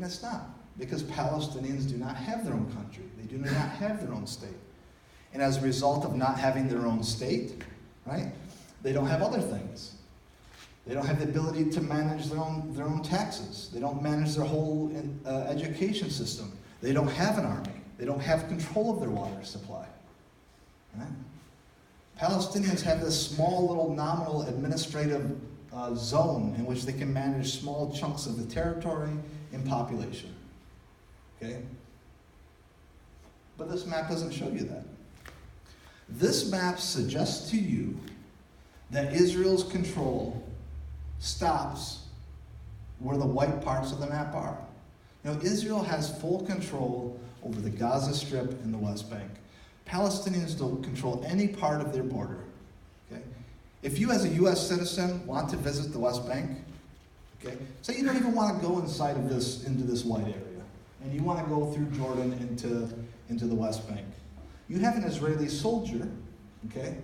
And it's not, because Palestinians do not have their own country. They do not have their own state. And as a result of not having their own state, right, they don't have other things. They don't have the ability to manage their own taxes. They don't manage their whole education system. They don't have an army. They don't have control of their water supply. Right? Palestinians have this small little nominal administrative zone in which they can manage small chunks of the territory and population. Okay? But this map doesn't show you that. This map suggests to you that Israel's control stops where the white parts of the map are. You know, Israel has full control over the Gaza Strip and the West Bank. Palestinians don't control any part of their border. Okay? If you as a U.S. citizen want to visit the West Bank, okay, say you don't even want to go inside of into this white area, and you want to go through Jordan into the West Bank. You have an Israeli soldier, okay,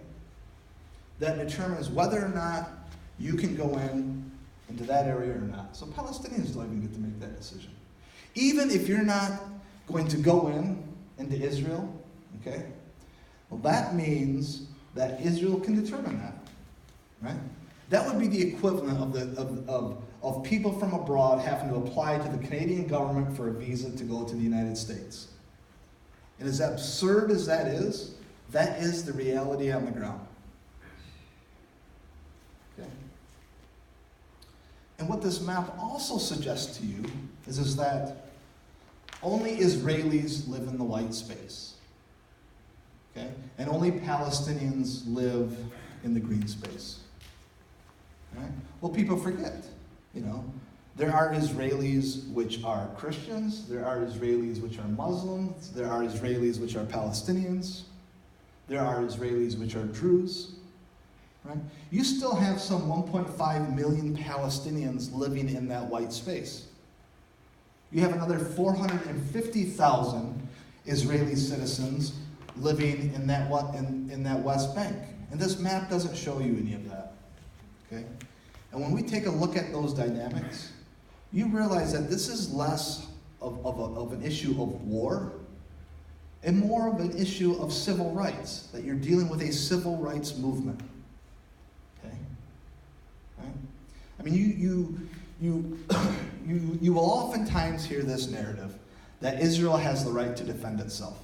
that determines whether or not you can go into that area or not. So Palestinians don't even get to make that decision. Even if you're not going to go into Israel, okay, well, that means that Israel can determine that, right? That would be the equivalent of people from abroad having to apply to the Canadian government for a visa to go to the United States. And as absurd as that is the reality on the ground. Okay? And what this map also suggests to you is that only Israelis live in the white space. Okay? And only Palestinians live in the green space. Right? Well, people forget, you know. There are Israelis which are Christians. There are Israelis which are Muslims. There are Israelis which are Palestinians. There are Israelis which are Druze. Right? You still have some 1.5 million Palestinians living in that white space. You have another 450,000 Israeli citizens living in that West Bank. And this map doesn't show you any of that. Okay? And when we take a look at those dynamics, you realize that this is less of an issue of war and more of an issue of civil rights, that you're dealing with a civil rights movement. Okay? Right? I mean, you will oftentimes hear this narrative that Israel has the right to defend itself.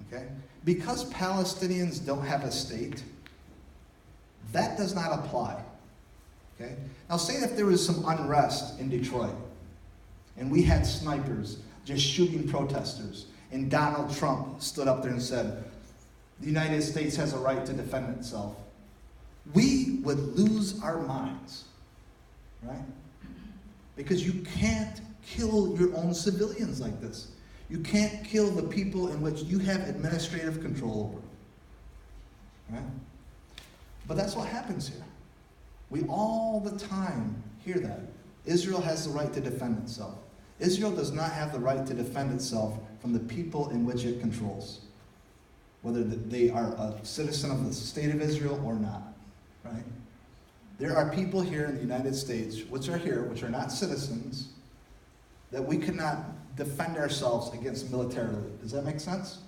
Okay? Because Palestinians don't have a state, that does not apply. Okay? Now say if there was some unrest in Detroit, and we had snipers just shooting protesters, and Donald Trump stood up there and said, the United States has a right to defend itself. We would lose our minds, right? Because you can't kill your own civilians like this. You can't kill the people in which you have administrative control over, right? But that's what happens here. We all the time hear that. Israel has the right to defend itself. Israel does not have the right to defend itself from the people in which it controls, whether they are a citizen of the state of Israel or not, right? There are people here in the United States, which are not citizens, that we cannot defend ourselves against militarily. Does that make sense?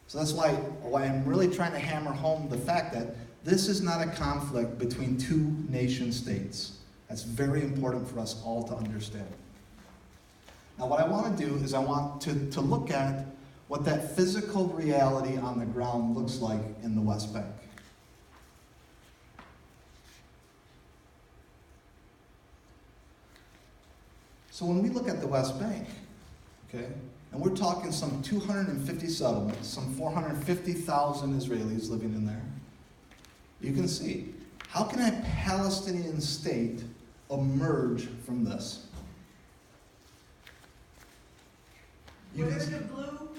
So that's why I'm really trying to hammer home the fact that this is not a conflict between two nation states. That's very important for us all to understand. Now what I want to do is I want to look at what that physical reality on the ground looks like in the West Bank. So when we look at the West Bank, okay, and we're talking some 250 settlements, some 450,000 Israelis living in there, you can see, how can a Palestinian state emerge from this? Where's the blue?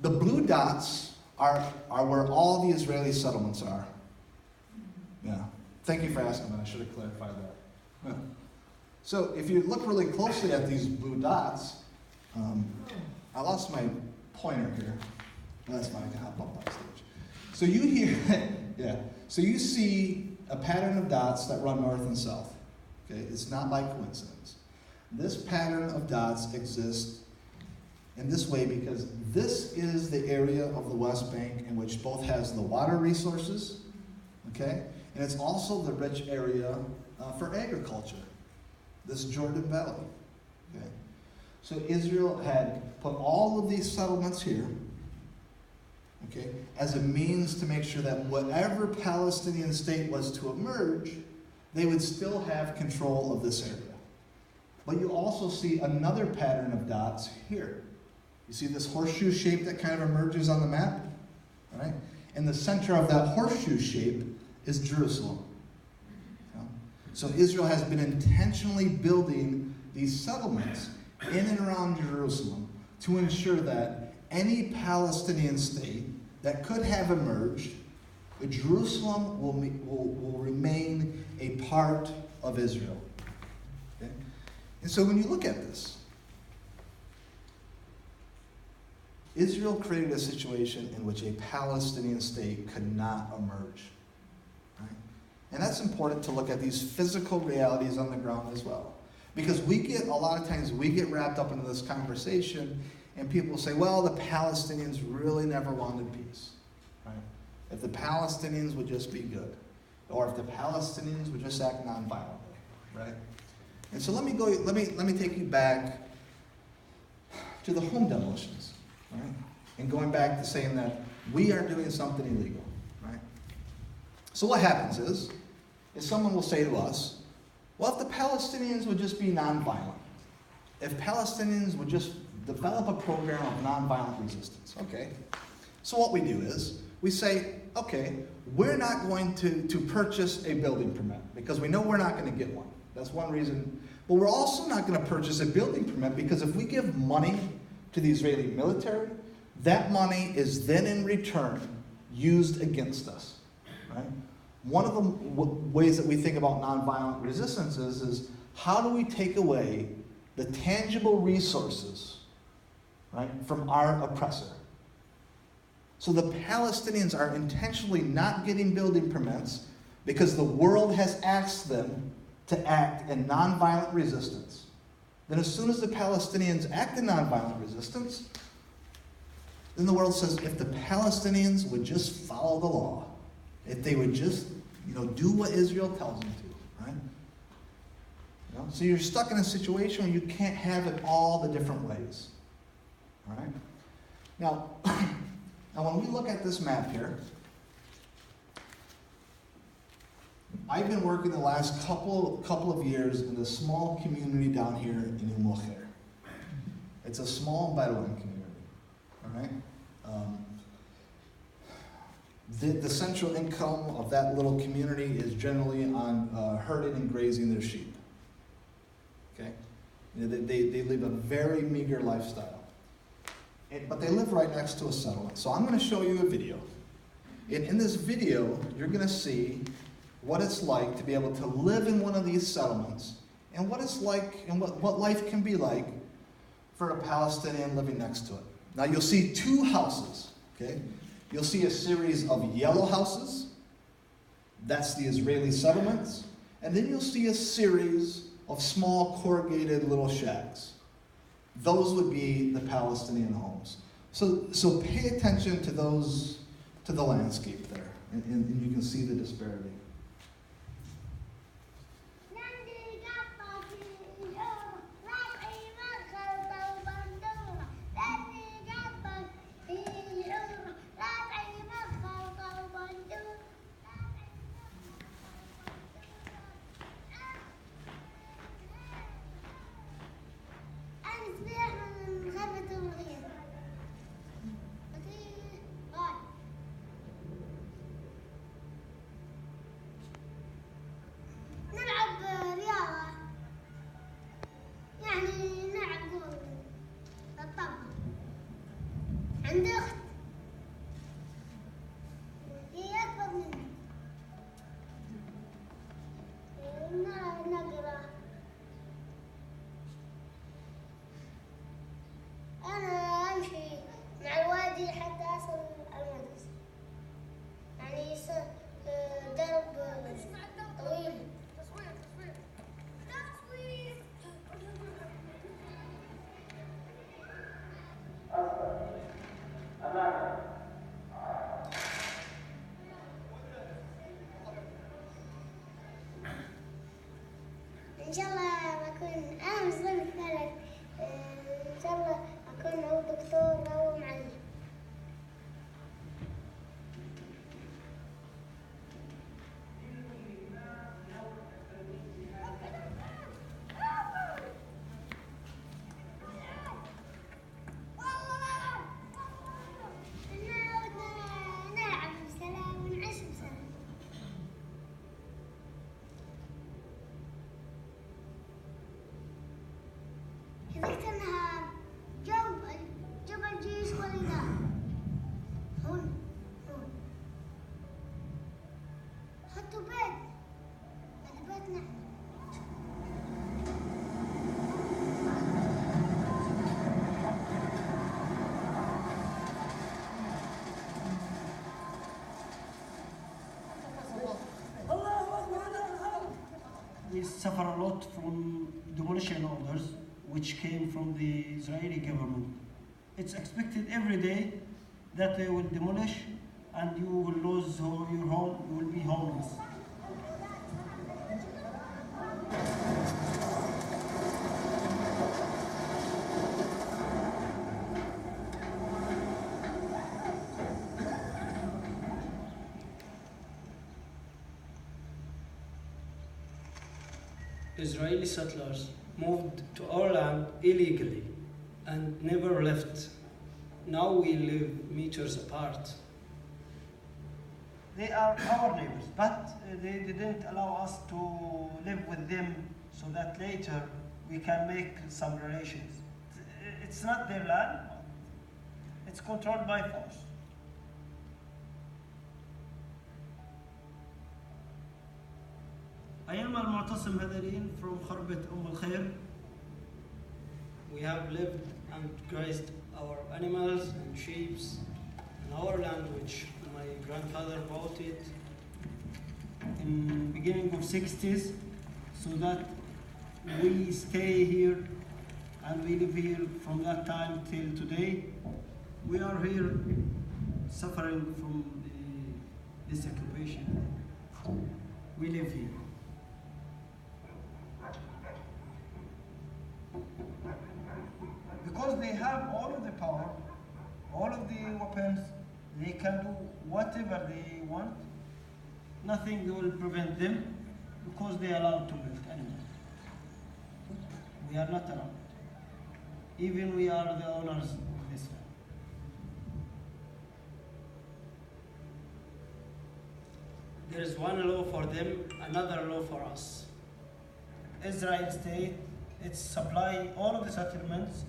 The blue dots are where all the Israeli settlements are. Yeah. Thank you for asking that. I should have clarified that. Yeah. So if you look really closely at these blue dots, I lost my pointer here. That's fine. I can hop up on stage. So you hear, yeah. So you see a pattern of dots that run north and south. Okay, it's not by coincidence. This pattern of dots exists in this way because this is the area of the West Bank in which both has the water resources, okay, and it's also the rich area for agriculture, this Jordan Valley, okay. So Israel had put all of these settlements here, okay, as a means to make sure that whatever Palestinian state was to emerge, they would still have control of this area. But you also see another pattern of dots here. You see this horseshoe shape that kind of emerges on the map? All right? In the center of that horseshoe shape is Jerusalem. So Israel has been intentionally building these settlements in and around Jerusalem to ensure that any Palestinian state that could have emerged, Jerusalem will remain a part of Israel. Okay? And so when you look at this, Israel created a situation in which a Palestinian state could not emerge. Right? And that's important to look at these physical realities on the ground as well. Because a lot of times we get wrapped up into this conversation and people say, well, the Palestinians really never wanted peace. Right? If the Palestinians would just be good. Or if the Palestinians would just act nonviolently. Right? And so let me take you back to the home demolitions. Right? And going back to saying that we are doing something illegal. Right? So what happens is someone will say to us, well, if the Palestinians would just be nonviolent, if Palestinians would just develop a program of nonviolent resistance, okay. So what we do is we say, okay, we're not going to purchase a building permit because we know we're not going to get one. That's one reason. But we're also not going to purchase a building permit because if we give money to the Israeli military, that money is then in return used against us. Right? One of the ways that we think about nonviolent resistance is how do we take away the tangible resources, right, from our oppressor? So the Palestinians are intentionally not getting building permits because the world has asked them to act in nonviolent resistance. Then as soon as the Palestinians act in nonviolent resistance, then the world says if the Palestinians would just follow the law, if they would just, do what Israel tells them to, right? So you're stuck in a situation where you can't have it all the different ways. All right? Now when we look at this map here, I've been working the last couple of years in a small community down here in al-Khair. It's a small Bedouin community. All right? The central income of that little community is generally on herding and grazing their sheep. Okay? They live a very meager lifestyle. But they live right next to a settlement. So I'm going to show you a video. In this video, you're going to see what it's like to be able to live in one of these settlements and what it's like and what life can be like for a Palestinian living next to it. Now you'll see two houses. Okay? You'll see a series of yellow houses. That's the Israeli settlements. And then you'll see a series of small corrugated little shacks. Those would be the Palestinian homes. So pay attention to those, to the landscape there, and you can see the disparity. suffer a lot from demolition orders, which came from the Israeli government. It's expected every day that they will demolish and you will lose your home, you will be homeless. Israeli settlers moved to our land illegally and never left. Now we live meters apart. They are our neighbors, but they didn't allow us to live with them so that later we can make some relations. It's not their land, it's controlled by force. I am al-Mu'tasim Hadarin from Kharbet al-Khair. We have lived and grazed our animals and sheep in our land, which my grandfather bought it In beginning of 60s, so that we stay here and we live here from that time till today. We are here suffering from this occupation. We live here. Because they have all of the power, all of the weapons, they can do whatever they want. Nothing will prevent them because they are allowed to build anymore. We are not allowed. Even we are the owners of this land. There is one law for them, another law for us. Israel state, it's supply all of the settlements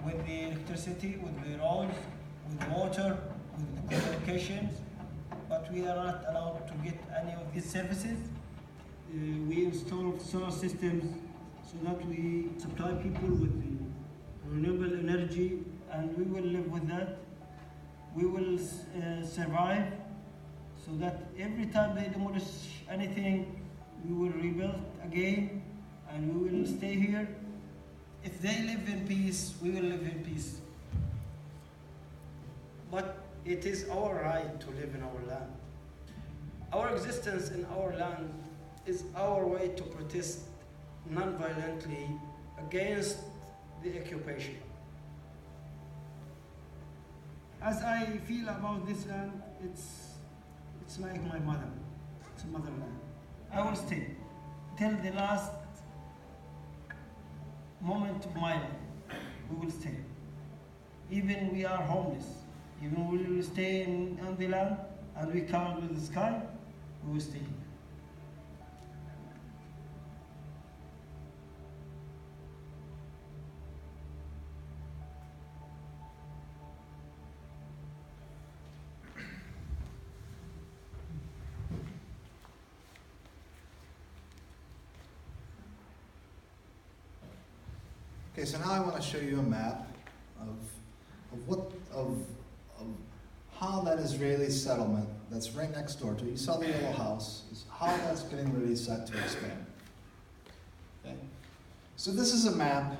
with the electricity, with the roads, with the water, with the communications, but we are not allowed to get any of these services. We install solar systems so that we supply people with the renewable energy, and we will live with that. We will survive, so that every time they demolish anything, we will rebuild again, and we will stay here. If they live in peace, we will live in peace. But it is our right to live in our land. Our existence in our land is our way to protest non-violently against the occupation. As I feel about this land, it's like my mother. It's a motherland. I will stay till the last moment of my life. We will stay. Even we are homeless. Even we will stay on the land and we cover with the sky, we will stay here. Okay, so now I want to show you a map of how that Israeli settlement that's right next door to it, you saw the yellow house, is how that's getting ready set to expand. Okay? So this is a map